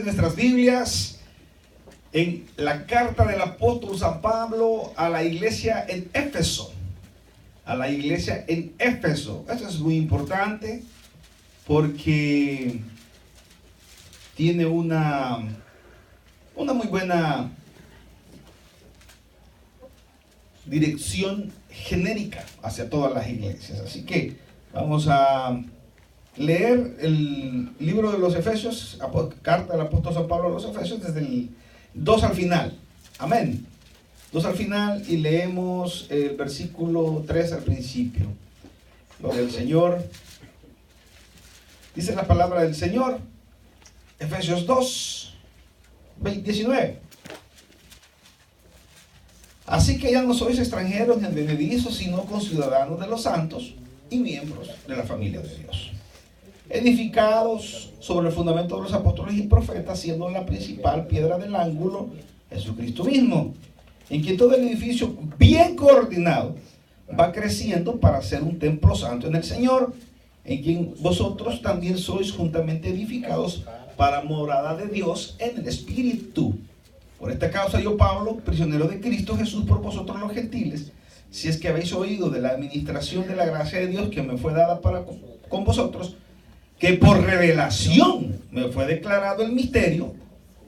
Nuestras Biblias en la carta del apóstol San Pablo a la iglesia en Éfeso. A la iglesia en Éfeso. Esto es muy importante porque tiene una muy buena dirección genérica hacia todas las iglesias. Así que vamos a leer el libro de los Efesios, carta del apóstol San Pablo a los Efesios, desde el 2 al final. Amén. 2 al final, y leemos el versículo 3 al principio. Gloria al Señor. Dice la palabra del Señor, Efesios 2, 19. Así que ya no sois extranjeros ni advenedizos, sino conciudadanos de los santos y miembros de la familia de Dios, edificados sobre el fundamento de los apóstoles y profetas, siendo la principal piedra del ángulo Jesucristo mismo, en quien todo el edificio bien coordinado va creciendo para ser un templo santo en el Señor, en quien vosotros también sois juntamente edificados para morada de Dios en el Espíritu. Por esta causa yo, Pablo, prisionero de Cristo Jesús por vosotros los gentiles, si es que habéis oído de la administración de la gracia de Dios que me fue dada para con vosotros, que por revelación me fue declarado el misterio,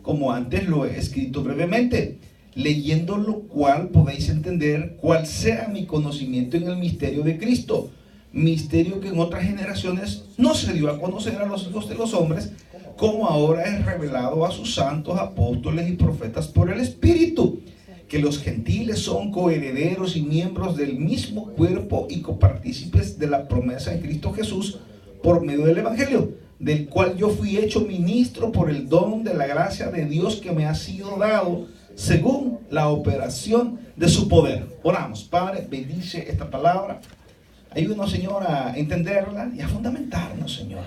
como antes lo he escrito brevemente, leyendo lo cual podéis entender cuál sea mi conocimiento en el misterio de Cristo, misterio que en otras generaciones no se dio a conocer a los hijos de los hombres, como ahora es revelado a sus santos apóstoles y profetas por el Espíritu, que los gentiles son coherederos y miembros del mismo cuerpo y copartícipes de la promesa en Cristo Jesús, por medio del Evangelio, del cual yo fui hecho ministro por el don de la gracia de Dios que me ha sido dado, según la operación de su poder. Oramos. Padre, bendice esta palabra. Ayúdanos, Señor, a entenderla y a fundamentarnos, Señor.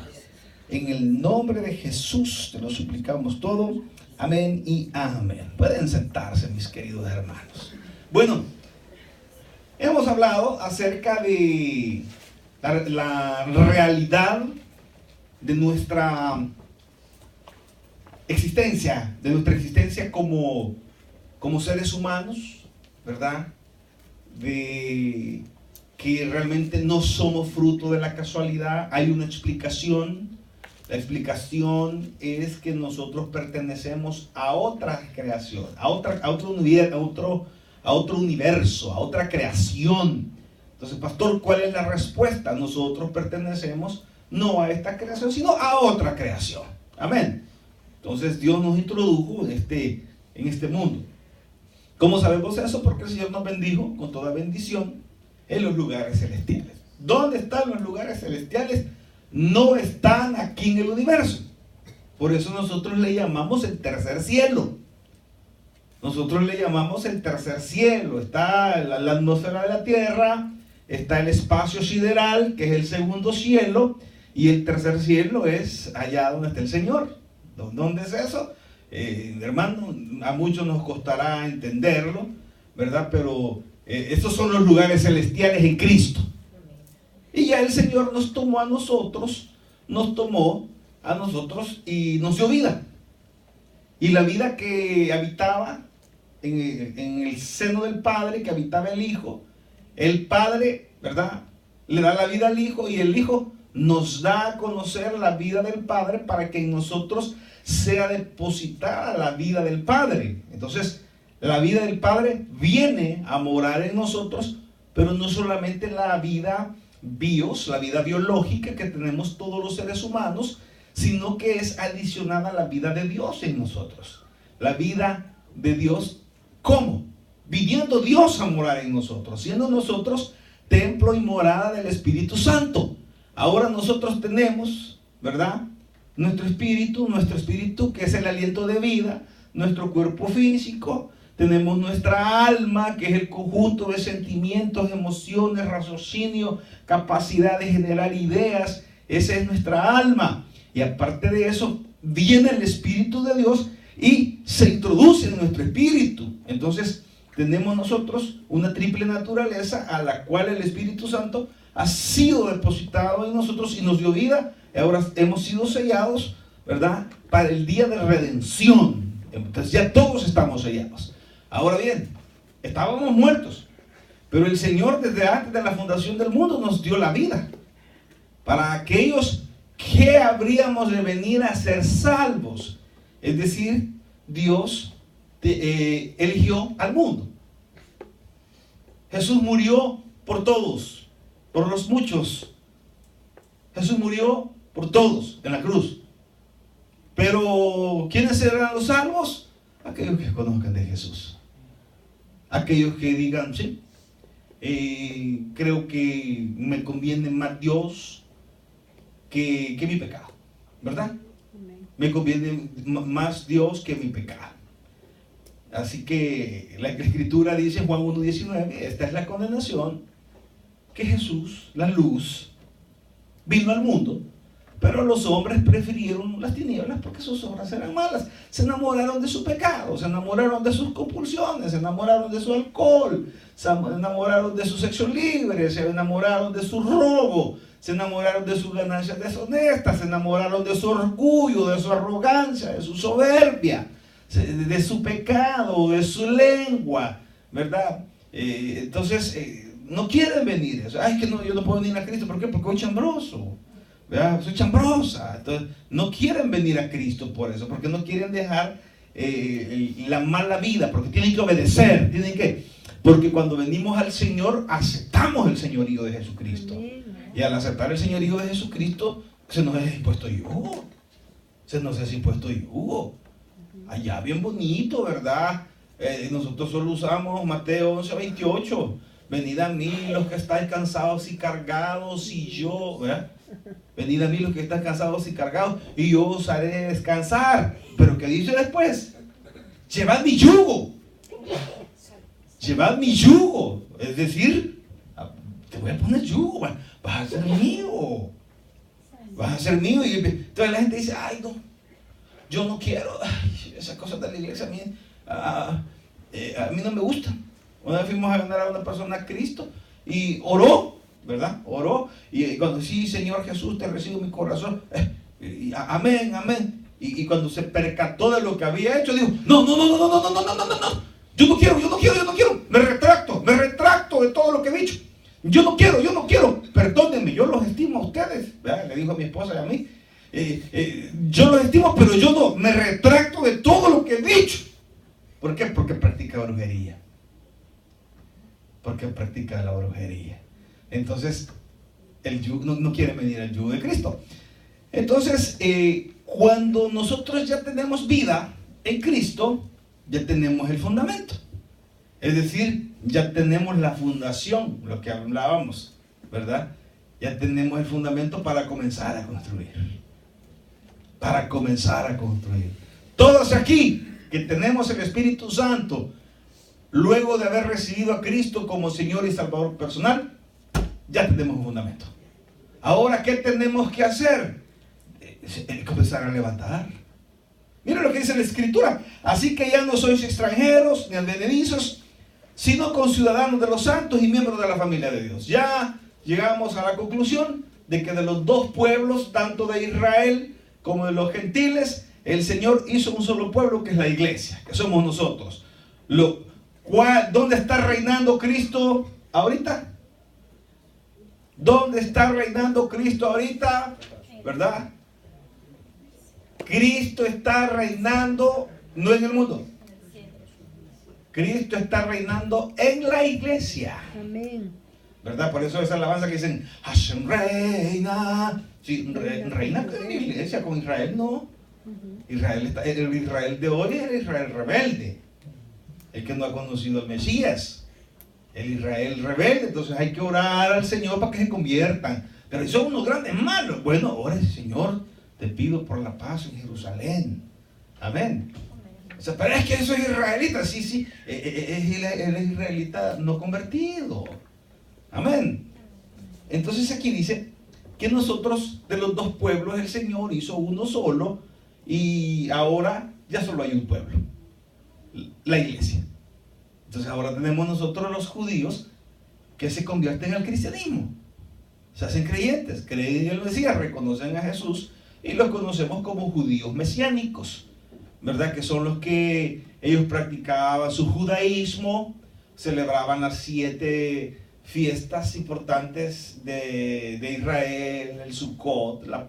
En el nombre de Jesús te lo suplicamos todo. Amén y amén. Pueden sentarse, mis queridos hermanos. Bueno, hemos hablado acerca de la realidad de nuestra existencia, como seres humanos, ¿verdad? De que realmente no somos fruto de la casualidad. Hay una explicación. La explicación es que nosotros pertenecemos a otra creación, a otro universo, a otra creación. Entonces, pastor, ¿cuál es la respuesta? Nosotros pertenecemos no a esta creación, sino a otra creación. Amén. Entonces, Dios nos introdujo en este mundo. ¿Cómo sabemos eso? Porque el Señor nos bendijo con toda bendición en los lugares celestiales. ¿Dónde están los lugares celestiales? No están aquí en el universo. Por eso nosotros le llamamos el tercer cielo. Nosotros le llamamos el tercer cielo. Está la atmósfera de la tierra, está el espacio sideral, que es el segundo cielo, y el tercer cielo es allá donde está el Señor. ¿Dónde es eso? Hermano, a muchos nos costará entenderlo, ¿verdad? Pero estos son los lugares celestiales en Cristo. Y ya el Señor nos tomó a nosotros y nos dio vida. Y la vida que habitaba en el seno del Padre, que habitaba el Hijo, el Padre, ¿verdad?, le da la vida al Hijo, y el Hijo nos da a conocer la vida del Padre para que en nosotros sea depositada la vida del Padre. Entonces, la vida del Padre viene a morar en nosotros, pero no solamente la vida la vida biológica que tenemos todos los seres humanos, sino que es adicionada a la vida de Dios en nosotros. La vida de Dios, ¿cómo? Viniendo Dios a morar en nosotros, siendo nosotros templo y morada del Espíritu Santo. Ahora nosotros tenemos, ¿verdad?, nuestro espíritu que es el aliento de vida, nuestro cuerpo físico, tenemos nuestra alma, que es el conjunto de sentimientos, emociones, raciocinio, capacidad de generar ideas. Esa es nuestra alma. Y aparte de eso, viene el Espíritu de Dios y se introduce en nuestro espíritu. Entonces, tenemos nosotros una triple naturaleza a la cual el Espíritu Santo ha sido depositado en nosotros y nos dio vida. Ahora hemos sido sellados ¿verdad? Para el día de redención. Entonces ya todos estamos sellados. Ahora bien, estábamos muertos, pero el Señor desde antes de la fundación del mundo nos dio la vida. Para aquellos que habríamos de venir a ser salvos. Es decir, Dios eligió al mundo. Jesús murió por todos, por los muchos. Jesús murió por todos en la cruz. Pero ¿quiénes serán los salvos? Aquellos que conozcan de Jesús. Aquellos que digan, sí, creo que me conviene más Dios que mi pecado, ¿verdad? Me conviene más Dios que mi pecado. Así que la Escritura dice en Juan 1:19, esta es la condenación, que Jesús, la luz, vino al mundo, pero los hombres prefirieron las tinieblas porque sus obras eran malas. Se enamoraron de su pecado, se enamoraron de sus compulsiones, se enamoraron de su alcohol, se enamoraron de su sexo libre, se enamoraron de su robo, se enamoraron de sus ganancias deshonestas, se enamoraron de su orgullo, de su arrogancia, de su soberbia, de su pecado, de su lengua, ¿verdad? Entonces, no quieren venir. Ay, que no, yo no puedo venir a Cristo. ¿Por qué? Porque soy chambroso, ¿verdad? Soy chambrosa. Entonces, no quieren venir a Cristo por eso, porque no quieren dejar la mala vida, porque tienen que obedecer, porque cuando venimos al Señor, aceptamos el señorío de Jesucristo. Y al aceptar el señorío de Jesucristo, se nos es impuesto yugo. Se nos es impuesto yugo. Allá bien bonito, ¿verdad? Nosotros solo usamos Mateo 11:28. Venid a mí los que estáis cansados y cargados, y yo, ¿verdad? Venid a mí los que estáis cansados y cargados, y yo os haré descansar. Pero ¿qué dice después? Llevad mi yugo. Llevad mi yugo. Es decir, te voy a poner yugo, vas a ser mío. Vas a ser mío. Y entonces la gente dice, ay, no, yo no quiero, ay, esas cosas de la iglesia a mí no me gustan. Una vez fuimos a ganar a una persona a Cristo y oró, ¿verdad? Oró, y cuando sí, Señor Jesús, te recibo en mi corazón, amén, amén. Y cuando se percató de lo que había hecho, dijo, no, yo no quiero, me retracto de todo lo que he dicho. Yo no quiero, perdónenme, yo los estimo a ustedes, ¿verdad? Le dijo a mi esposa y a mí, yo los estimo, pero yo no, me retracto de todo lo que he dicho. ¿Por qué? Porque practica brujería. Porque practica la brujería. Entonces, el yugo, no quiere venir al yugo de Cristo. Entonces, cuando nosotros ya tenemos vida en Cristo, ya tenemos el fundamento. Es decir, ya tenemos la fundación, lo que hablábamos, ¿verdad? Ya tenemos el fundamento para comenzar a construir. Para comenzar a construir. Todos aquí que tenemos el Espíritu Santo, luego de haber recibido a Cristo como Señor y Salvador personal, ya tenemos un fundamento. Ahora, ¿qué tenemos que hacer? Comenzar a levantar. Miren lo que dice la Escritura. Así que ya no sois extranjeros ni advenedizos, sino conciudadanos de los santos y miembros de la familia de Dios. Ya llegamos a la conclusión de que de los dos pueblos, tanto de Israel como de los gentiles, el Señor hizo un solo pueblo, que es la iglesia, que somos nosotros. ¿Dónde está reinando Cristo ahorita? ¿Dónde está reinando Cristo ahorita? ¿Verdad? Cristo está reinando no en el mundo. Cristo está reinando en la iglesia. Amén. ¿Verdad? Por eso esa alabanza que dicen, Hashem reina. Sí, reina en la iglesia, con Israel no. El Israel de hoy es el Israel rebelde. El que no ha conocido al Mesías. El Israel rebelde. Entonces hay que orar al Señor para que se conviertan. Pero son unos grandes malos. Bueno, ora, Señor, te pido por la paz en Jerusalén. Amén. O sea, pero es que soy israelita. Sí, es israelita no convertido. Amén. Entonces aquí dice que nosotros, de los dos pueblos, el Señor hizo uno solo, y ahora ya solo hay un pueblo, la iglesia. Entonces ahora tenemos nosotros los judíos que se convierten al cristianismo, se hacen creyentes, creen en el Mesías, reconocen a Jesús y los conocemos como judíos mesiánicos, ¿verdad? Que son los que ellos practicaban su judaísmo, celebraban las 7 fiestas importantes de Israel: el Sukkot, la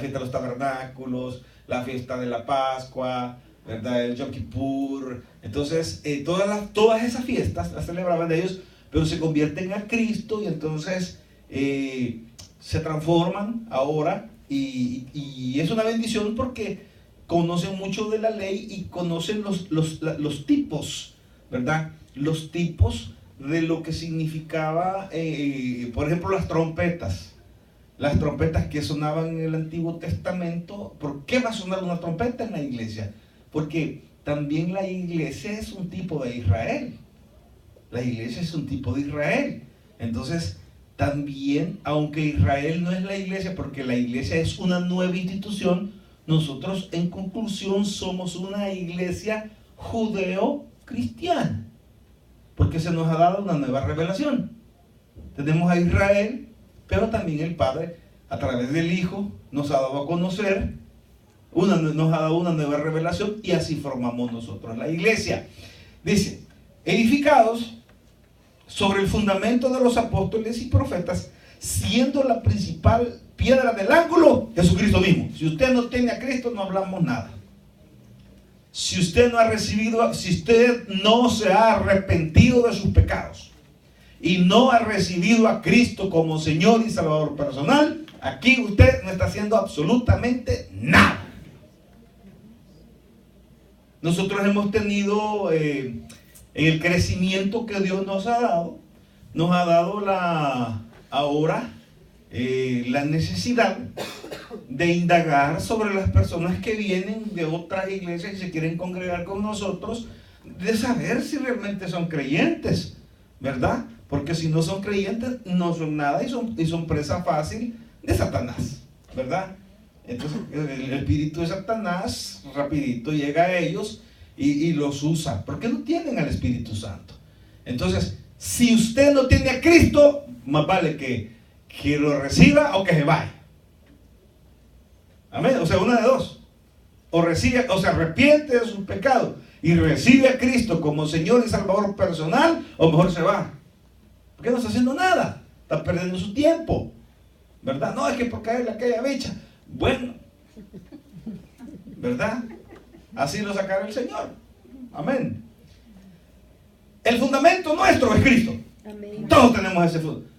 fiesta de los tabernáculos, la fiesta de la Pascua, ¿verdad? El Yom Kippur. Entonces, todas esas fiestas las celebraban de ellos, pero se convierten a Cristo y entonces se transforman ahora, y es una bendición porque conocen mucho de la ley y conocen los tipos, ¿verdad? Los tipos de lo que significaba, por ejemplo, las trompetas. Las trompetas que sonaban en el Antiguo Testamento. ¿Por qué va a sonar una trompeta en la iglesia? Porque también la iglesia es un tipo de Israel. La iglesia es un tipo de Israel. Entonces, también, aunque Israel no es la iglesia, porque la iglesia es una nueva institución, nosotros en conclusión somos una iglesia judeo-cristiana, porque se nos ha dado una nueva revelación. Tenemos a Israel, pero también el Padre, a través del Hijo, nos ha dado a conocer, nos ha dado una nueva revelación, y así formamos nosotros la iglesia. Dice: edificados sobre el fundamento de los apóstoles y profetas, siendo la principal piedra del ángulo Jesucristo mismo. Si usted no tiene a Cristo, no hablamos nada. Si usted no ha recibido, si usted no se ha arrepentido de sus pecados y no ha recibido a Cristo como Señor y Salvador personal, aquí usted no está haciendo absolutamente nada. Nosotros hemos tenido en el crecimiento que Dios nos ha dado ahora la necesidad de indagar sobre las personas que vienen de otras iglesias y se quieren congregar con nosotros, de saber si realmente son creyentes, ¿verdad? Porque si no son creyentes, no son nada y son presa fácil de Satanás, ¿verdad? Entonces el espíritu de Satanás rapidito llega a ellos y los usa, porque no tienen al Espíritu Santo. Entonces, si usted no tiene a Cristo, más vale que lo reciba o que se vaya. Amén. O sea, una de dos: o recibe, o se arrepiente de sus pecados y recibe a Cristo como Señor y Salvador personal, o mejor se va, porque no está haciendo nada, está perdiendo su tiempo, ¿verdad? No, es que por caerle aquella bicha. Bueno, ¿verdad? Así lo sacará el Señor. Amén. El fundamento nuestro es Cristo. Amén. Todos tenemos ese fundamento.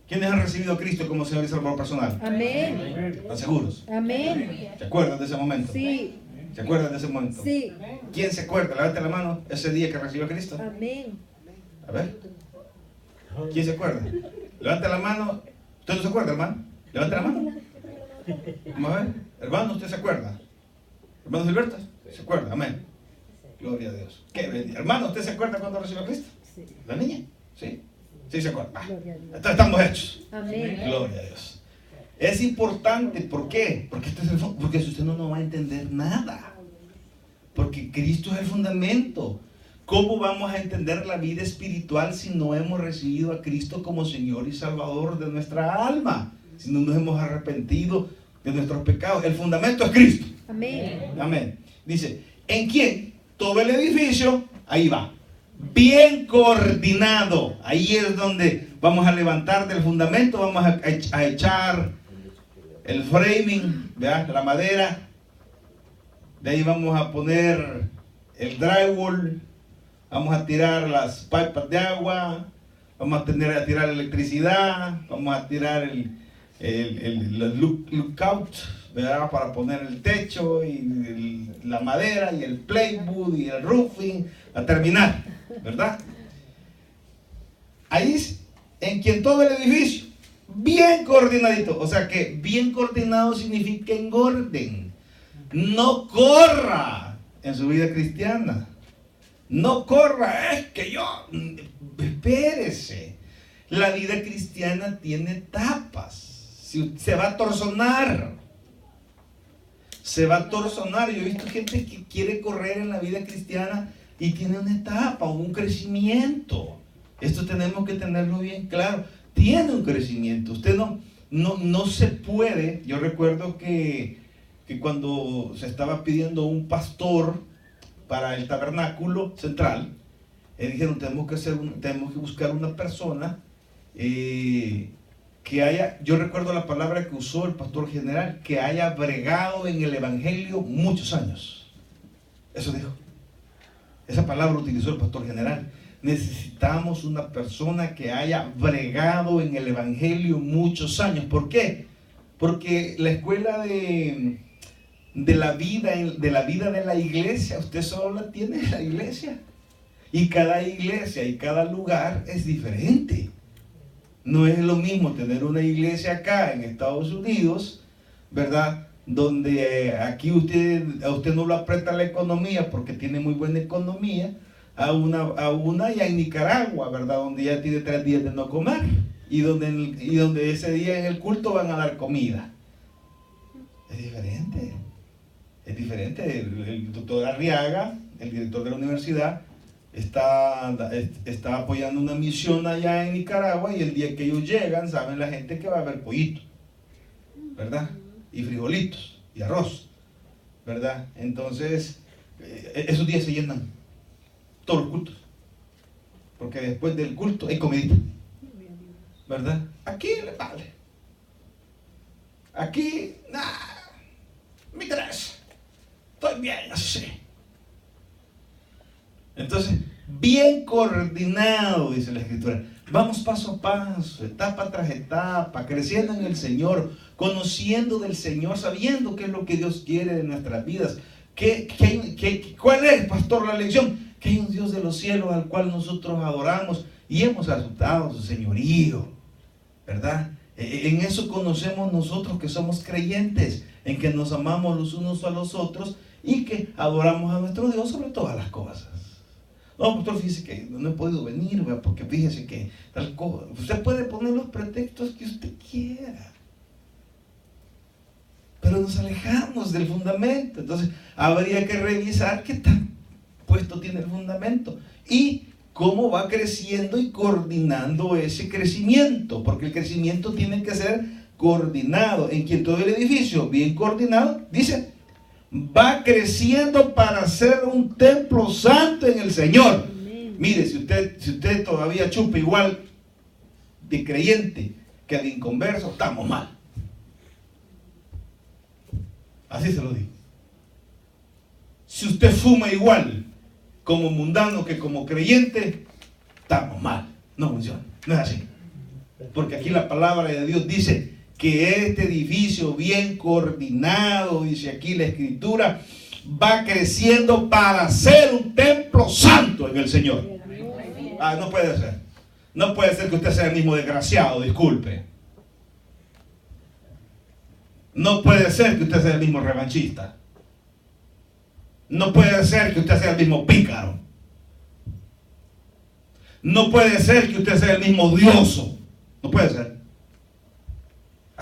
¿Quiénes han recibido a Cristo como Señor y Salvador personal? Amén. ¿Están seguros? Amén. ¿Se acuerdan de ese momento? Sí. ¿Se acuerdan de ese momento? Sí. ¿Quién se acuerda? Levante la mano ese día que recibió a Cristo. Amén. A ver. ¿Quién se acuerda? Levante la mano. ¿Usted no se acuerda, hermano? Levante la mano. Vamos a ver. Hermano, ¿usted se acuerda? Hermano Gilberto, ¿se acuerda? Amén. Gloria a Dios. ¿Qué bendiga? Hermano, ¿usted se acuerda cuando recibió a Cristo? Sí. ¿La niña? Sí. Sí se acuerda. Gloria Estamos hechos. Amén. Gloria a Dios. Es importante. ¿Por qué? Porque si usted no va a entender nada. Porque Cristo es el fundamento. ¿Cómo vamos a entender la vida espiritual si no hemos recibido a Cristo como Señor y Salvador de nuestra alma? Si no nos hemos arrepentido de nuestros pecados. El fundamento es Cristo. Amén. Amén. Dice: ¿en quién? Todo el edificio, ahí va, bien coordinado. Ahí es donde vamos a levantar del fundamento, vamos a echar el framing, ¿verdad? La madera. De ahí vamos a poner el drywall, vamos a tirar las pipas de agua, vamos a tirar electricidad, vamos a tirar el lookout, ¿verdad? Para poner el techo y la madera y el plywood y el roofing, a terminar, ¿verdad? Ahí es en quien todo el edificio bien coordinadito. O sea que bien coordinado significa en orden. No corra en su vida cristiana. No corra, es que yo, espérese. La vida cristiana tiene etapas. Se va a torzonar. Se va a torzonar. Yo he visto gente que quiere correr en la vida cristiana y tiene una etapa, un crecimiento. Esto tenemos que tenerlo bien claro. Tiene un crecimiento. Usted no se puede. Yo recuerdo que que cuando se estaba pidiendo un pastor para el tabernáculo central, dijeron, tenemos que buscar una persona que haya, yo recuerdo la palabra que usó el pastor general, que haya bregado en el evangelio muchos años. Eso dijo. Esa palabra utilizó el pastor general. Necesitamos una persona que haya bregado en el evangelio muchos años. ¿Por qué? Porque la escuela de la vida de la iglesia, usted solo la tiene en la iglesia. Y cada iglesia y cada lugar es diferente. No es lo mismo tener una iglesia acá en Estados Unidos, ¿verdad? Donde aquí a usted no lo aprieta la economía porque tiene muy buena economía, a una ya en Nicaragua, ¿verdad? Donde ya tiene 3 días de no comer y donde ese día en el culto van a dar comida. Es diferente. Es diferente. El doctor Arriaga, el director de la universidad, está apoyando una misión allá en Nicaragua, y el día que ellos llegan, saben la gente que va a haber pollito, ¿verdad? Y frijolitos y arroz, ¿verdad? Entonces, esos días se llenan todos los cultos, porque después del culto hay comidita, ¿verdad? Aquí le vale. Aquí, nada, me interesa. Estoy bien así. Entonces, bien coordinado, dice la Escritura. Vamos paso a paso, etapa tras etapa, creciendo en el Señor, conociendo del Señor, sabiendo qué es lo que Dios quiere de nuestras vidas. ¿Cuál es, pastor, la lección? Que hay un Dios de los cielos al cual nosotros adoramos y hemos aceptado su señorío, ¿verdad? En eso conocemos nosotros que somos creyentes, en que nos amamos los unos a los otros y que adoramos a nuestro Dios sobre todas las cosas. No, pastor, fíjese que no he podido venir, ¿verdad? Porque fíjese que tal cosa. Usted puede poner los pretextos que usted quiera, pero nos alejamos del fundamento. Entonces habría que revisar qué tan puesto tiene el fundamento y cómo va creciendo y coordinando ese crecimiento, porque el crecimiento tiene que ser coordinado. En quien todo el edificio bien coordinado, dice, va creciendo para ser un templo santo en el Señor. Amén. Mire, si usted todavía chupa igual de creyente que de inconverso, estamos mal. Así se lo digo. Si usted fuma igual como mundano que como creyente, estamos mal. No funciona, no es así. Porque aquí la palabra de Dios dice que este edificio bien coordinado, dice aquí la Escritura, va creciendo para ser un templo santo en el Señor. No puede ser. No puede ser que usted sea el mismo desgraciado, disculpe. No puede ser que usted sea el mismo revanchista. No puede ser que usted sea el mismo pícaro. No puede ser que usted sea el mismo odioso. No puede ser.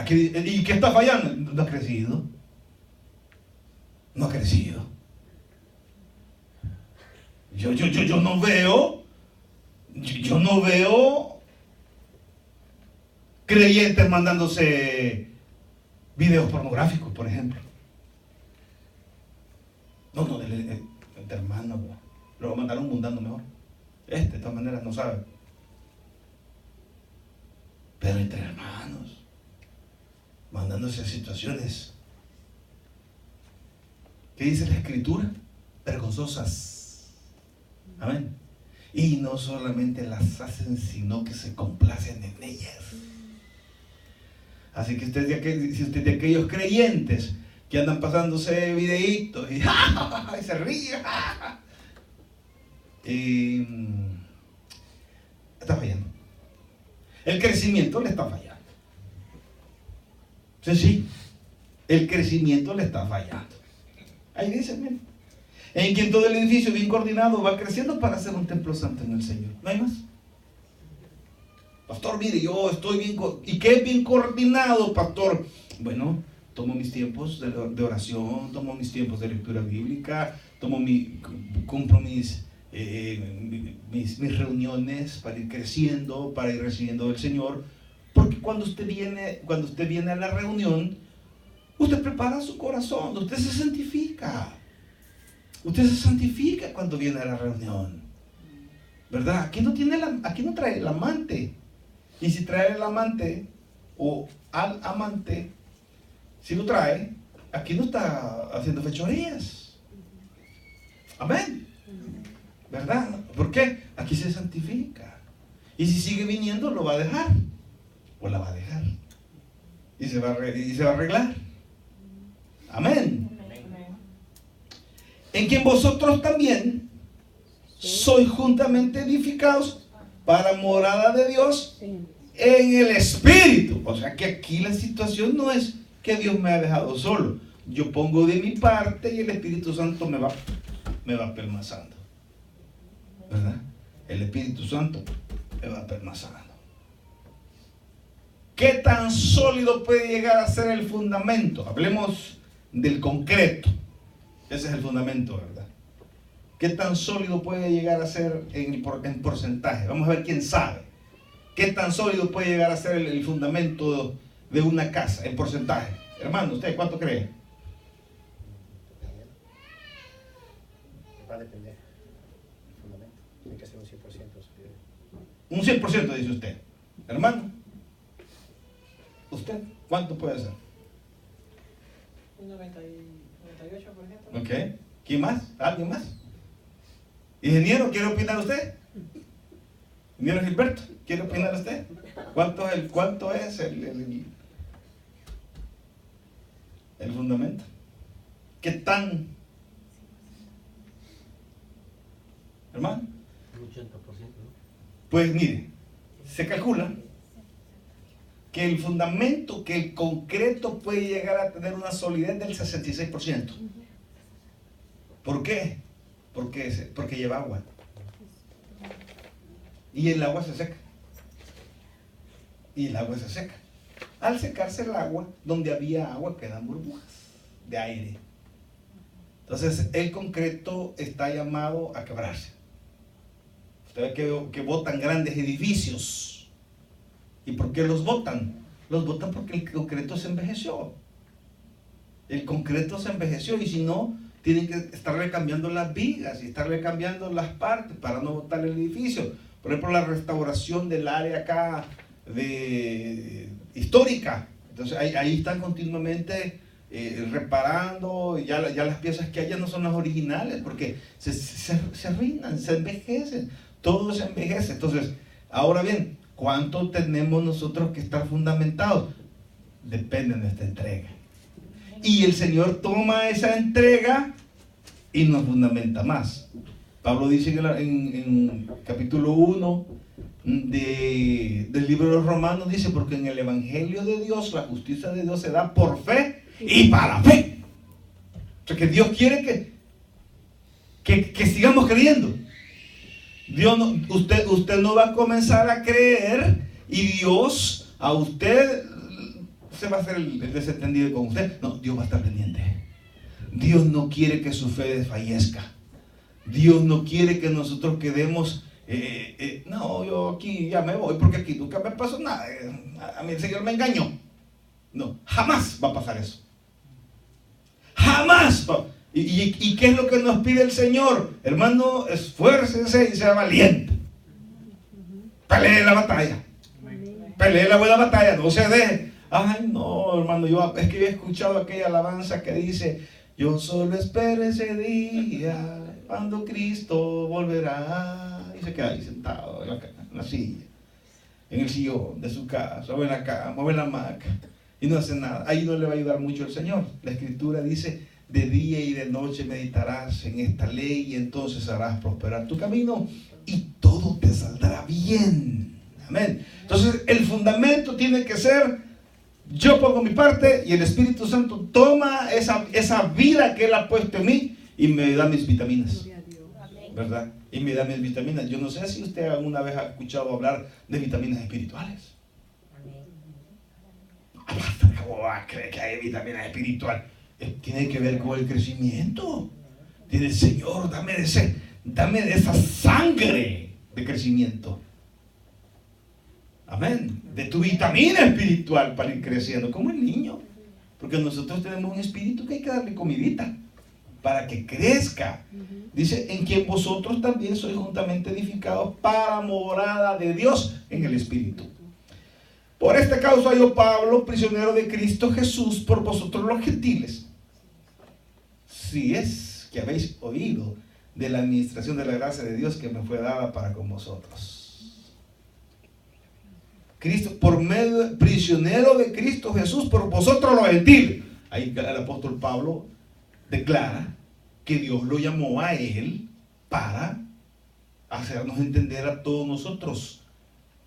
¿Y qué está fallando? No ha crecido. No ha crecido. Yo no veo. Yo no veo creyentes mandándose videos pornográficos, por ejemplo. No, el hermano lo va a mandar a un mundano mejor. De todas maneras no sabe. Pero entre hermanos, mandándose a situaciones, ¿qué dice la Escritura? Vergonzosas. Amén. Y no solamente las hacen, sino que se complacen en ellas. Así que si usted es de aquellos creyentes que andan pasándose videitos y se ríe, está fallando. El crecimiento le está fallando. Sí, el crecimiento le está fallando. Ahí dice, miren, en quien todo el edificio bien coordinado va creciendo para ser un templo santo en el Señor. No hay más. Pastor, mire, yo estoy bien. ¿Y qué es bien coordinado, pastor? Bueno, tomo mis tiempos de oración, tomo mis tiempos de lectura bíblica, cumplo mis reuniones para ir creciendo, para ir recibiendo del Señor. Porque cuando usted viene a la reunión, Usted prepara su corazón, usted se santifica. Usted se santifica cuando viene a la reunión, ¿verdad? Aquí no trae el amante. Y si trae el amante o al amante, si lo trae, aquí no está haciendo fechorías. Amén. ¿Verdad? ¿Por qué? Aquí se santifica. Y si sigue viniendo, lo va a dejar. O la va a dejar. Y se va a arreglar. Amén. En quien vosotros también sois juntamente edificados para morada de Dios en el Espíritu. O sea que aquí la situación no es que Dios me ha dejado solo. Yo pongo de mi parte y el Espíritu Santo me va permazando. ¿Verdad? El Espíritu Santo me va permazando. ¿Qué tan sólido puede llegar a ser el fundamento? Hablemos del concreto. Ese es el fundamento, ¿verdad? ¿Qué tan sólido puede llegar a ser en porcentaje? Vamos a ver quién sabe. ¿Qué tan sólido puede llegar a ser el fundamento de una casa en porcentaje? Hermano, ¿usted cuánto cree? Va a depender del fundamento. Tiene que ser un 100%. Un 100% dice usted. Hermano, ¿usted cuánto puede ser? Un 98, por ejemplo. Ok. ¿Quién más? ¿Alguien más? Ingeniero, ¿quiere opinar usted? Ingeniero Gilberto, ¿quiere opinar usted? ¿Cuánto es el fundamento? ¿Qué tan? Hermano. Un 80%, ¿no? Pues mire, se calcula que el fundamento, que el concreto puede llegar a tener una solidez del 66%. ¿Por qué? Porque lleva agua. Y el agua se seca. Al secarse el agua, donde había agua quedan burbujas de aire. Entonces el concreto está llamado a quebrarse. Usted ve que botan grandes edificios. ¿Y por qué los botan? Los botan porque el concreto se envejeció. El concreto se envejeció y si no, tienen que estarle cambiando las vigas y estarle cambiando las partes para no botar el edificio. Por ejemplo, la restauración del área acá histórica. Entonces ahí están continuamente reparando, ya las piezas que hay ya no son las originales porque se arruinan, se envejecen, todo se envejece. Entonces, ahora bien, ¿cuánto tenemos nosotros que estar fundamentados? Depende de nuestra entrega. Y el Señor toma esa entrega y nos fundamenta más. Pablo dice en capítulo 1 del libro de los Romanos, dice, porque en el Evangelio de Dios, la justicia de Dios se da por fe y para fe. O sea que Dios quiere que sigamos creyendo. Dios no, usted no va a comenzar a creer y Dios a usted se va a hacer el desentendido con usted. No, Dios va a estar pendiente. Dios no quiere que su fe desfallezca. Dios no quiere que nosotros quedemos no, yo aquí ya me voy porque aquí nunca me pasó nada, a mí el Señor me engañó. No, jamás va a pasar eso. Jamás. ¿Y qué es lo que nos pide el Señor? Hermano, esfuércese y sea valiente. Pelee la batalla. Pelee la buena batalla, no se deje. Ay, no, hermano, es que yo he escuchado aquella alabanza que dice: yo solo espero ese día cuando Cristo volverá. Y se queda ahí sentado en la silla, en el sillón de su casa, o en la cama, o en la hamaca, y no hace nada. Ahí no le va a ayudar mucho el Señor. La Escritura dice: de día y de noche meditarás en esta ley y entonces harás prosperar tu camino y todo te saldrá bien. Amén. Entonces el fundamento tiene que ser: yo pongo mi parte y el Espíritu Santo toma esa vida que Él ha puesto en mí y me da mis vitaminas, ¿verdad? Y me da mis vitaminas. Yo no sé si usted alguna vez ha escuchado hablar de vitaminas espirituales. ¿Cómo va a creer que hay vitaminas espirituales? Tiene que ver con el crecimiento. Tiene: Señor, dame de esa sangre de crecimiento. Amén. De tu vitamina espiritual para ir creciendo como el niño. Porque nosotros tenemos un espíritu que hay que darle comidita para que crezca. Dice, en quien vosotros también sois juntamente edificados para morada de Dios en el Espíritu. Por esta causa yo, Pablo, prisionero de Cristo Jesús, por vosotros los gentiles, si es que habéis oído de la administración de la gracia de Dios que me fue dada para con vosotros. Cristo, por medio, prisionero de Cristo Jesús, por vosotros los gentiles. Ahí el apóstol Pablo declara que Dios lo llamó a él para hacernos entender a todos nosotros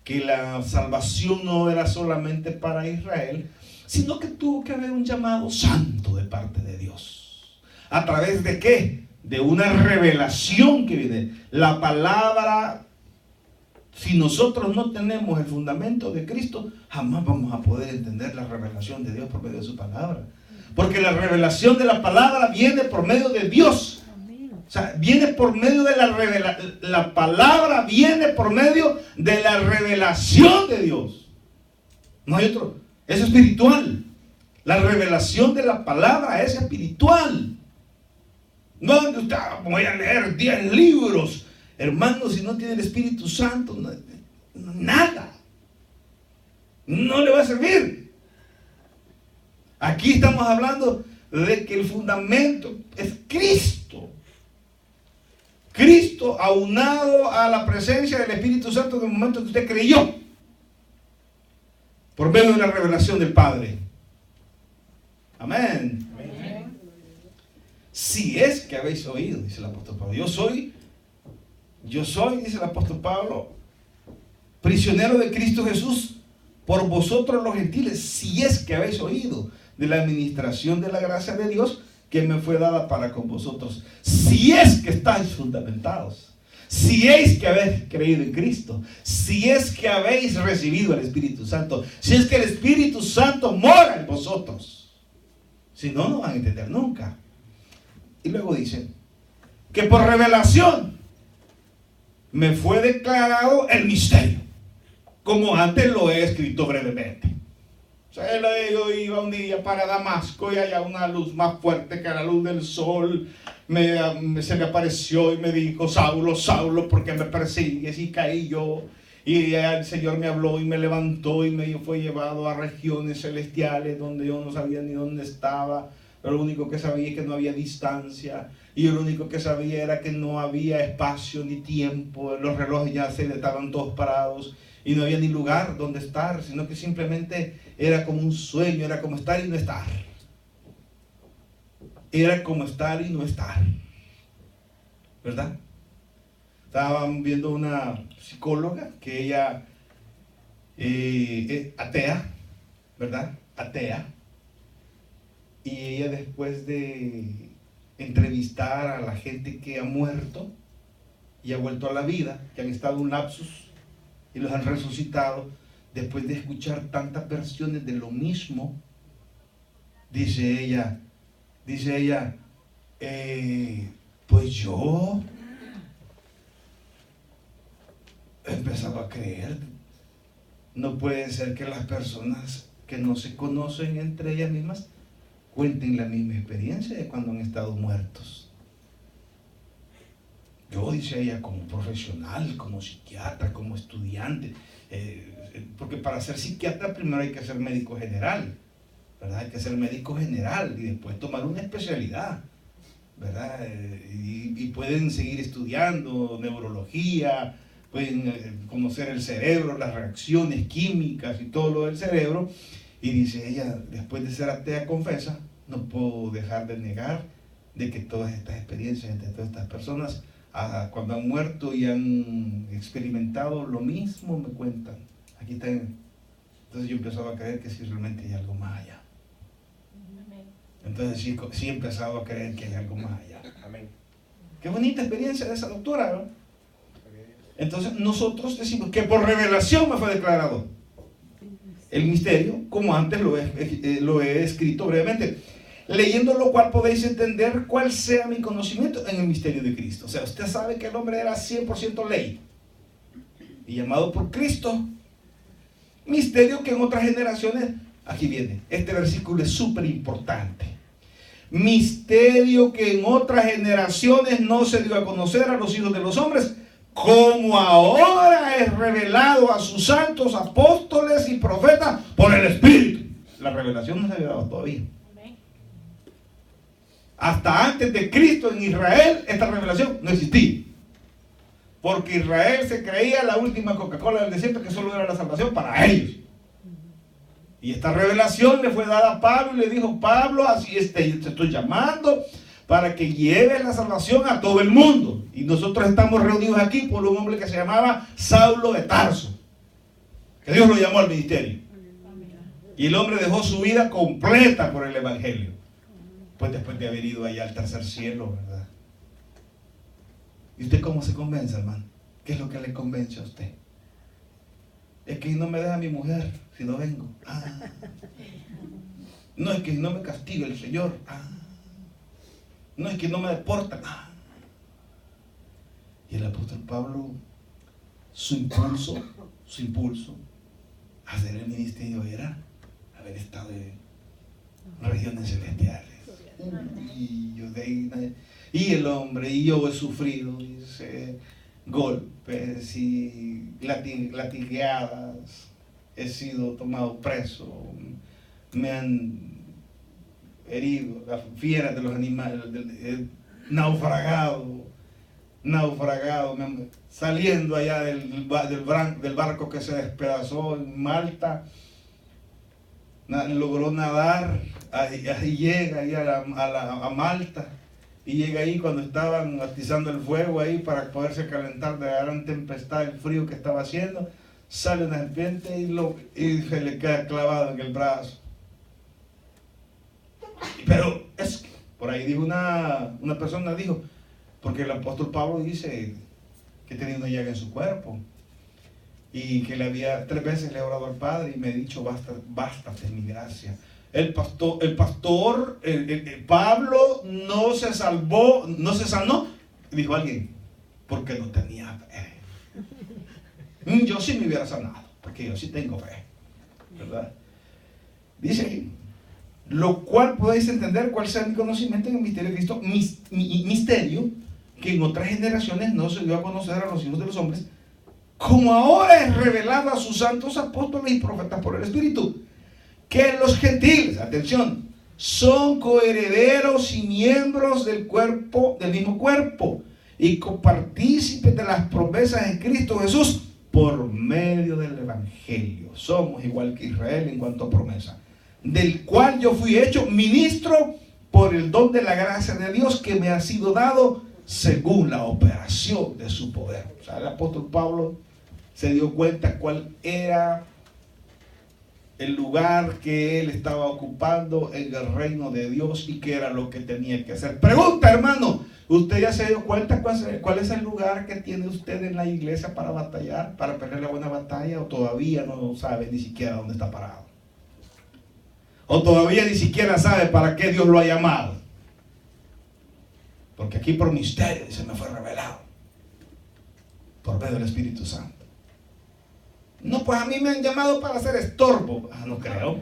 que la salvación no era solamente para Israel, sino que tuvo que haber un llamado santo de parte de Dios. ¿A través de qué? De una revelación que viene. La palabra, si nosotros no tenemos el fundamento de Cristo, jamás vamos a poder entender la revelación de Dios por medio de su palabra. Porque la revelación de la palabra viene por medio de Dios. O sea, viene por medio de la palabra viene por medio de la revelación de Dios. No hay otro. Es espiritual. La revelación de la palabra es espiritual. No, voy a leer 10 libros. Hermano, si no tiene el Espíritu Santo, nada. No le va a servir. Aquí estamos hablando de que el fundamento es Cristo. Cristo aunado a la presencia del Espíritu Santo en el momento que usted creyó. Por medio de la revelación del Padre. Amén. Amén. Si es que habéis oído, dice el apóstol Pablo. Yo soy, dice el apóstol Pablo, prisionero de Cristo Jesús, por vosotros los gentiles, si es que habéis oído de la administración de la gracia de Dios que me fue dada para con vosotros. Si es que estáis fundamentados, si es que habéis creído en Cristo, si es que habéis recibido el Espíritu Santo, si es que el Espíritu Santo mora en vosotros. Si no, no van a entender nunca. Y luego dice que por revelación me fue declarado el misterio, como antes lo he escrito brevemente. O sea, yo iba un día para Damasco y allá una luz más fuerte que la luz del sol se me apareció y me dijo: Saulo, Saulo, ¿por qué me persigues? Y caí yo. Y el Señor me habló y me levantó y me fue llevado a regiones celestiales donde yo no sabía ni dónde estaba. Pero lo único que sabía es que no había distancia. Y yo lo único que sabía era que no había espacio ni tiempo. Los relojes ya estaban todos parados. Y no había ni lugar donde estar, sino que simplemente era como un sueño, era como estar y no estar. Era como estar y no estar. ¿Verdad? Estaban viendo una psicóloga que ella es atea, ¿verdad? Atea. Y ella, después de entrevistar a la gente que ha muerto y ha vuelto a la vida, que han estado en un lapsus y los han resucitado, después de escuchar tantas versiones de lo mismo, dice ella, pues yo empezaba a creer. No puede ser que las personas que no se conocen entre ellas mismas cuenten la misma experiencia de cuando han estado muertos. Yo, dice ella, como profesional, como psiquiatra, como estudiante, porque para ser psiquiatra primero hay que ser médico general, ¿verdad? Hay que ser médico general y después tomar una especialidad, ¿verdad? Y pueden seguir estudiando neurología, pueden conocer el cerebro, las reacciones químicas y todo lo del cerebro. Y dice ella, después de ser atea, confesa, no puedo dejar de negar de que todas estas experiencias entre todas estas personas, cuando han muerto y han experimentado lo mismo, me cuentan. Aquí están. Entonces yo empezaba a creer que sí, realmente hay algo más allá. Entonces sí he empezado a creer que hay algo más allá. Amén. Qué bonita experiencia de esa doctora, ¿no? Entonces nosotros decimos que por revelación me fue declarado el misterio, como antes lo he escrito brevemente. Leyendo lo cual podéis entender cuál sea mi conocimiento en el misterio de Cristo. O sea, usted sabe que el hombre era 100% ley y llamado por Cristo. Misterio que en otras generaciones Aquí viene. Este versículo es súper importante. Misterio que en otras generaciones no se dio a conocer a los hijos de los hombres, como ahora es revelado a sus santos apóstoles y profetas por el Espíritu. La revelación no se había dado todavía. Hasta antes de Cristo en Israel, esta revelación no existía. Porque Israel se creía la última Coca-Cola del desierto, que solo era la salvación para ellos. Y esta revelación le fue dada a Pablo y le dijo: Pablo, así te estoy llamando para que lleves la salvación a todo el mundo. Y nosotros estamos reunidos aquí por un hombre que se llamaba Saulo de Tarso, que Dios lo llamó al ministerio. Y el hombre dejó su vida completa por el Evangelio. Pues después de haber ido allá al tercer cielo, ¿verdad? ¿Y usted cómo se convence, hermano? ¿Qué es lo que le convence a usted? Es que no me deja mi mujer si no vengo. No, es que no me castiga el Señor. No, es que no me deportan. Y el apóstol Pablo, su impulso a hacer el ministerio era haber estado en regiones celestiales. Y el hombre, y yo he sufrido golpes y latigueadas, he sido tomado preso, me han herido, las fieras de los animales, naufragado, saliendo allá del barco que se despedazó en Malta. Logró nadar, ahí llega ahí a Malta, y llega ahí cuando estaban atizando el fuego ahí para poderse calentar de la gran tempestad, el frío que estaba haciendo. Sale una serpiente y se le queda clavado en el brazo. Pero es que por ahí dijo una persona, dijo, porque el apóstol Pablo dice que tenía una llaga en su cuerpo y que 3 veces le ha orado al Padre y me ha dicho: bástate mi gracia. Pablo no se sanó, dijo alguien, porque no tenía fe. Yo sí me hubiera sanado, porque yo sí tengo fe, ¿verdad? Dice: lo cual podéis entender cuál sea mi conocimiento en el misterio de Cristo, misterio que en otras generaciones no se dio a conocer a los hijos de los hombres, como ahora es revelado a sus santos apóstoles y profetas por el Espíritu, que los gentiles, atención, son coherederos y miembros del mismo cuerpo, y copartícipes de las promesas en Cristo Jesús por medio del Evangelio. Somos igual que Israel en cuanto a promesa, del cual yo fui hecho ministro por el don de la gracia de Dios que me ha sido dado según la operación de su poder. O sea, el apóstol Pablo se dio cuenta cuál era el lugar que él estaba ocupando en el reino de Dios y qué era lo que tenía que hacer. Pregunta, hermano, ¿usted ya se dio cuenta cuál es el lugar que tiene usted en la iglesia para batallar, para pelear la buena batalla, o todavía no sabe ni siquiera dónde está parado? ¿O todavía ni siquiera sabe para qué Dios lo ha llamado? Porque aquí por misterio se me fue revelado por medio del Espíritu Santo. No, pues a mí me han llamado para hacer estorbo. No creo.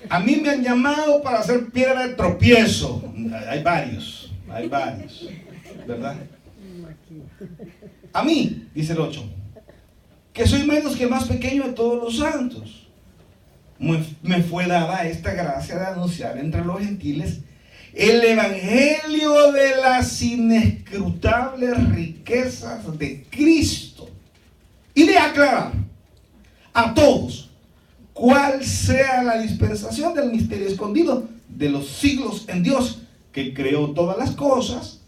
A mí me han llamado para hacer piedra de tropiezo. Hay varios, ¿verdad? A mí, dice el 8, que soy menos que el más pequeño de todos los santos, me fue dada esta gracia de anunciar entre los gentiles el evangelio de las inescrutables riquezas de Cristo, y de aclarar a todos cuál sea la dispensación del misterio escondido de los siglos en Dios, que creó todas las cosas,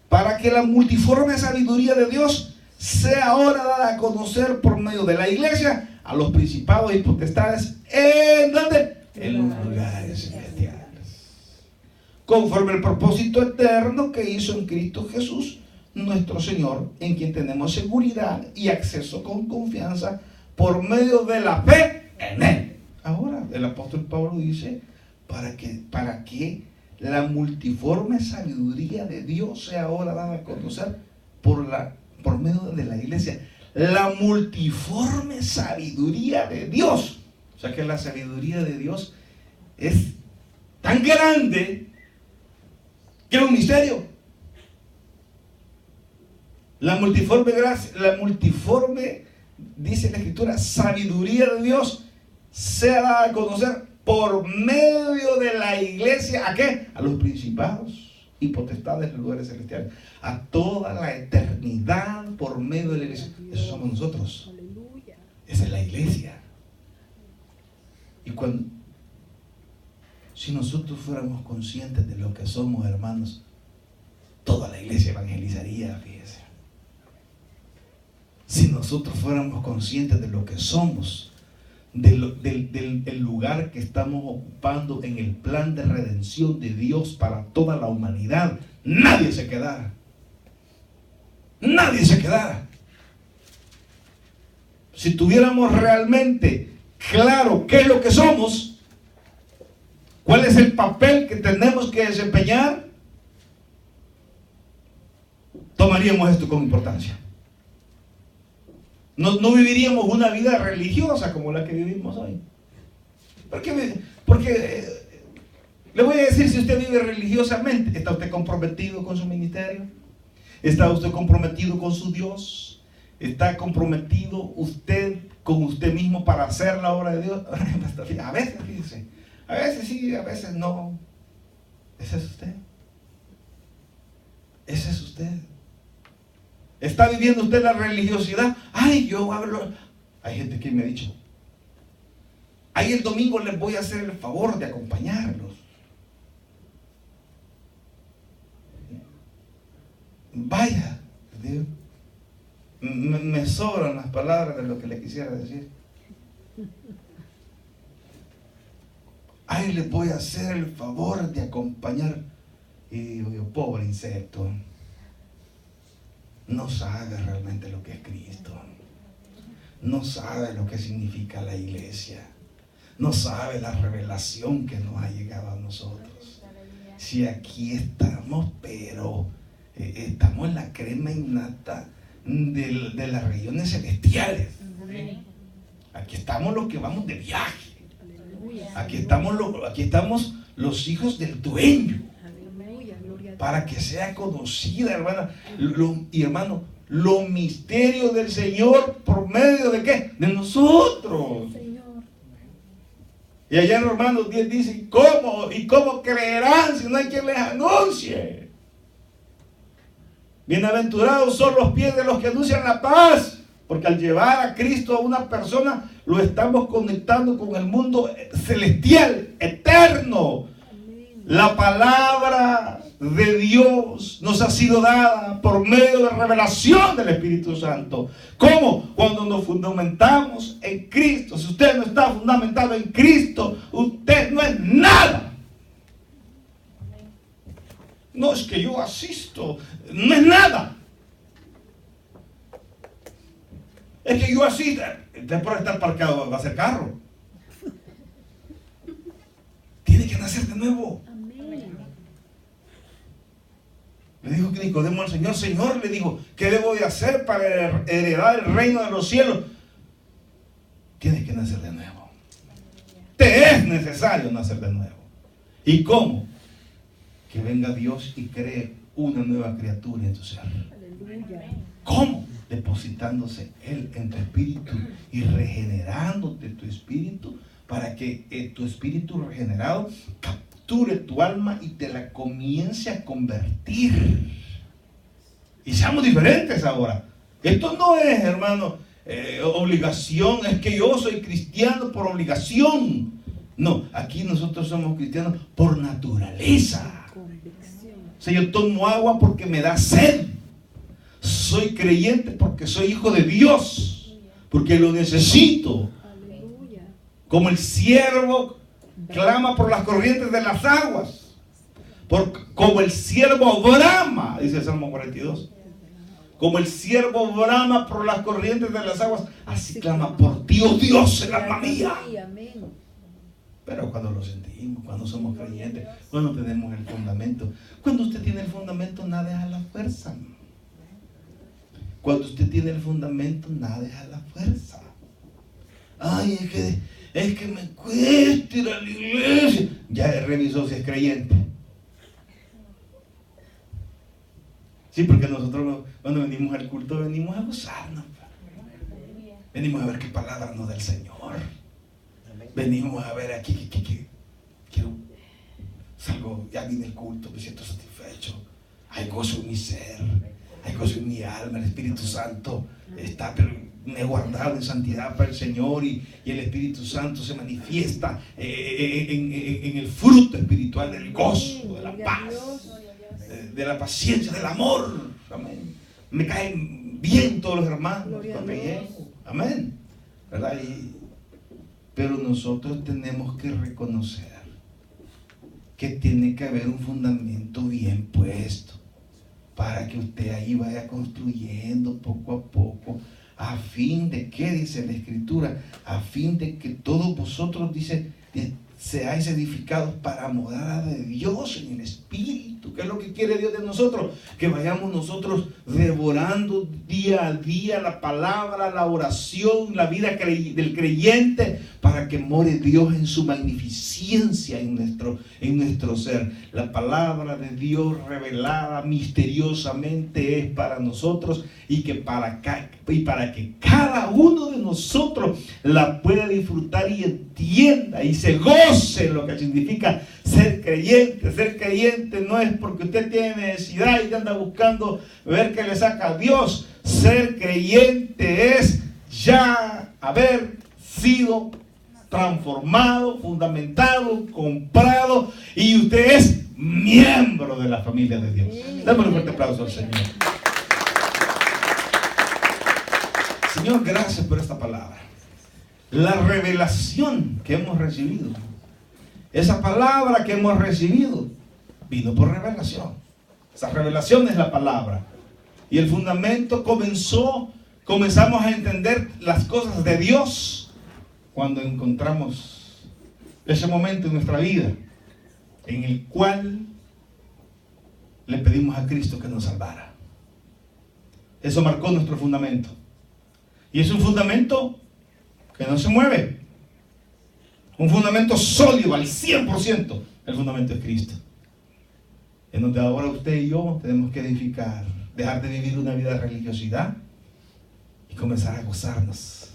para que la multiforme sabiduría de Dios sea ahora dada a conocer por medio de la iglesia a los principados y potestades en los lugares celestiales, conforme al propósito eterno que hizo en Cristo Jesús nuestro Señor, en quien tenemos seguridad y acceso con confianza por medio de la fe en Él. Ahora el apóstol Pablo dice: para que la multiforme sabiduría de Dios sea ahora dada a conocer por medio de la iglesia. La multiforme sabiduría de Dios. O sea que la sabiduría de Dios es tan grande que es un misterio. La multiforme gracia, la multiforme, dice la Escritura, sabiduría de Dios se da a conocer por medio de la iglesia. ¿A qué? A los principados y potestades de los lugares celestiales. A toda la eternidad por medio de la iglesia. Eso somos nosotros. Esa es la iglesia. Y si nosotros fuéramos conscientes de lo que somos, hermanos, toda la iglesia evangelizaría, fíjese. Si nosotros fuéramos conscientes de lo que somos, del lugar que estamos ocupando en el plan de redención de Dios para toda la humanidad, nadie se quedara. Nadie se quedara. Si tuviéramos realmente claro qué es lo que somos, cuál es el papel que tenemos que desempeñar, tomaríamos esto con importancia. No viviríamos una vida religiosa como la que vivimos hoy. Porque le voy a decir, si usted vive religiosamente, ¿está usted comprometido con su ministerio? ¿Está usted comprometido con su Dios? ¿Está comprometido usted con usted mismo para hacer la obra de Dios? A veces, fíjese, a veces sí, a veces no. Ese es usted. Ese es usted. ¿Está viviendo usted la religiosidad? Ay, yo hablo. Hay gente que me ha dicho, ay, el domingo les voy a hacer el favor de acompañarlos. Vaya, Dios, me sobran las palabras de lo que le quisiera decir. Ay, les voy a hacer el favor de acompañar. Y digo yo, pobre insecto, no sabe realmente lo que es Cristo, no sabe lo que significa la iglesia, no sabe la revelación que nos ha llegado a nosotros. Si aquí estamos, pero estamos en la crema innata de las regiones celestiales. Aquí estamos los que vamos de viaje. Aquí estamos los hijos del dueño. Para que sea conocida, hermana, y hermano, los misterios del Señor, ¿por medio de qué? De nosotros. Y allá en Romanos 10 dice, ¿cómo? ¿Y cómo creerán si no hay quien les anuncie? Bienaventurados son los pies de los que anuncian la paz, porque al llevar a Cristo a una persona, lo estamos conectando con el mundo celestial, eterno. La palabra de Dios nos ha sido dada por medio de revelación del Espíritu Santo. ¿Cómo? Cuando nos fundamentamos en Cristo. Si usted no está fundamentado en Cristo, usted no es nada. No, es que yo asisto, no es nada. Es que yo asisto, usted por estar parqueado va a ser carro. Tiene que nacer de nuevo. Le dijo que Nicodemo al Señor, Señor, le dijo, ¿qué debo de hacer para heredar el reino de los cielos? Tienes que nacer de nuevo. Te es necesario nacer de nuevo. ¿Y cómo? Que venga Dios y cree una nueva criatura en tu ser. ¿Cómo? Depositándose Él en tu espíritu y regenerándote tu espíritu para que tu espíritu regenerado capture tu alma y te la comience a convertir. Y seamos diferentes ahora. Esto no es, hermano, obligación, es que yo soy cristiano por obligación. No, aquí nosotros somos cristianos por naturaleza. O sea, yo tomo agua porque me da sed. Soy creyente porque soy hijo de Dios, porque lo necesito. Como el siervo clama por las corrientes de las aguas, como el siervo brama, dice el Salmo 42, como el siervo brama por las corrientes de las aguas, así clama por ti, oh Dios, el alma mía. Pero cuando lo sentimos, cuando somos creyentes, cuando tenemos el fundamento, cuando usted tiene el fundamento, nada es a la fuerza. Cuando usted tiene el fundamento, nada es a la fuerza. Ay, es que me cuesta ir a la iglesia. Ya revisó si es creyente. Sí, porque nosotros cuando venimos al culto venimos a gozarnos. Venimos a ver qué palabra nos da el Señor. Venimos a ver aquí que quiero, salgo, ya vine el culto, me siento satisfecho. Hay gozo en mi ser, hay gozo en mi alma. El Espíritu Santo está, pero me he guardado en santidad para el Señor, y el Espíritu Santo se manifiesta en el fruto espiritual del gozo, de la paz, de la paciencia, del amor. Amén. Me caen bien todos los hermanos cuando llego. Amén. ¿Verdad? Pero nosotros tenemos que reconocer que tiene que haber un fundamento bien puesto para que usted ahí vaya construyendo poco a poco, a fin de que, dice la Escritura, a fin de que todos vosotros, dice, seáis edificados para morada de Dios en el Espíritu. ¿Qué es lo que quiere Dios de nosotros? Que vayamos nosotros devorando día a día la palabra, la oración, la vida del creyente, para que more Dios en su magnificencia en nuestro ser. La palabra de Dios revelada misteriosamente es para nosotros, y para que cada uno de nosotros la pueda disfrutar y entienda y se goce en lo que significa ser creyente. Ser creyente no es porque usted tiene necesidad y anda buscando ver qué le saca a Dios. Ser creyente es ya haber sido transformado, fundamentado, comprado, y usted es miembro de la familia de Dios. Dame un fuerte aplauso al Señor. Señor, gracias por esta palabra. La revelación que hemos recibido, esa palabra que hemos recibido, vino por revelación. Esa revelación es la palabra. Y el fundamento comenzamos a entender las cosas de Dios cuando encontramos ese momento en nuestra vida en el cual le pedimos a Cristo que nos salvara. Eso marcó nuestro fundamento. Y es un fundamento que no se mueve. Un fundamento sólido al 100%. El fundamento es Cristo. En donde ahora usted y yo tenemos que edificar, dejar de vivir una vida de religiosidad y comenzar a gozarnos,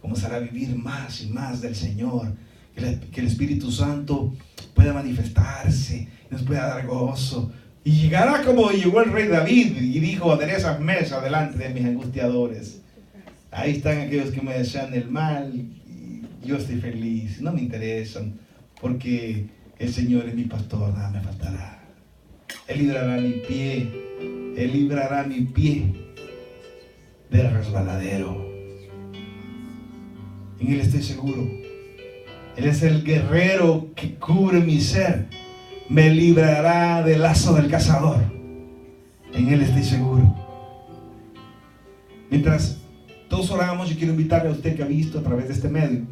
comenzar a vivir más y más del Señor, que el Espíritu Santo pueda manifestarse, nos pueda dar gozo, y llegará como llegó el rey David y dijo: aderezas mesa delante de mis angustiadores. Ahí están aquellos que me desean el mal y yo estoy feliz, no me interesan, porque el Señor es mi pastor, nada me faltará. Él librará mi pie del resbaladero. En Él estoy seguro. Él es el guerrero que cubre mi ser. Me librará del lazo del cazador. En Él estoy seguro. Mientras todos oramos, yo quiero invitarle a usted que ha visto a través de este medio.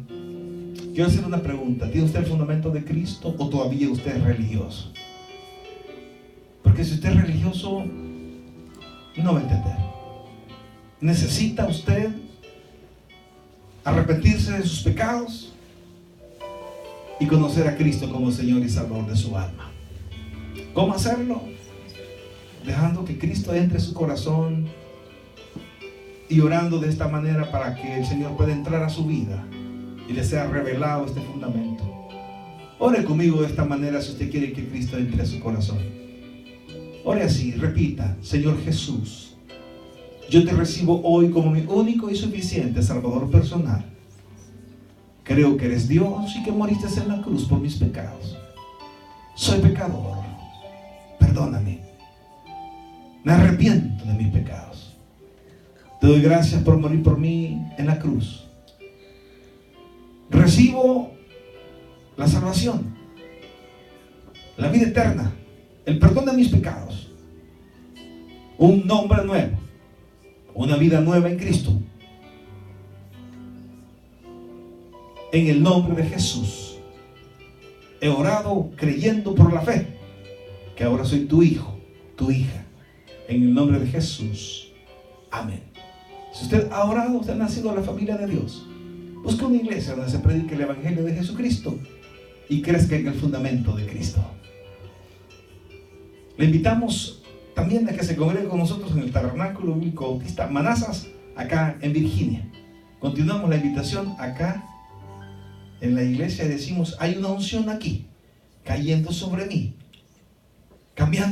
Quiero hacer una pregunta. ¿Tiene usted el fundamento de Cristo o todavía usted es religioso? Porque si usted es religioso, no va a entender. ¿Necesita usted arrepentirse de sus pecados y conocer a Cristo como Señor y Salvador de su alma? ¿Cómo hacerlo? Dejando que Cristo entre en su corazón y orando de esta manera para que el Señor pueda entrar a su vida y le sea revelado este fundamento. Ore conmigo de esta manera si usted quiere que Cristo entre a su corazón. Ore así, repita: Señor Jesús, yo te recibo hoy como mi único y suficiente Salvador personal. Creo que eres Dios y que moriste en la cruz por mis pecados. Soy pecador, perdóname. Me arrepiento de mis pecados. Te doy gracias por morir por mí en la cruz. Recibo la salvación, la vida eterna, el perdón de mis pecados, un nombre nuevo, una vida nueva en Cristo. En el nombre de Jesús he orado creyendo por la fe que ahora soy tu hijo, tu hija. En el nombre de Jesús. Amén. Si usted ha orado, usted ha nacido en la familia de Dios. Busca una iglesia donde se predique el Evangelio de Jesucristo y crezca en el fundamento de Cristo. Le invitamos también a que se congregue con nosotros en el Tabernáculo Bíblico Bautista Manassas, acá en Virginia. Continuamos la invitación acá en la iglesia y decimos: hay una unción aquí, cayendo sobre mí, cambiando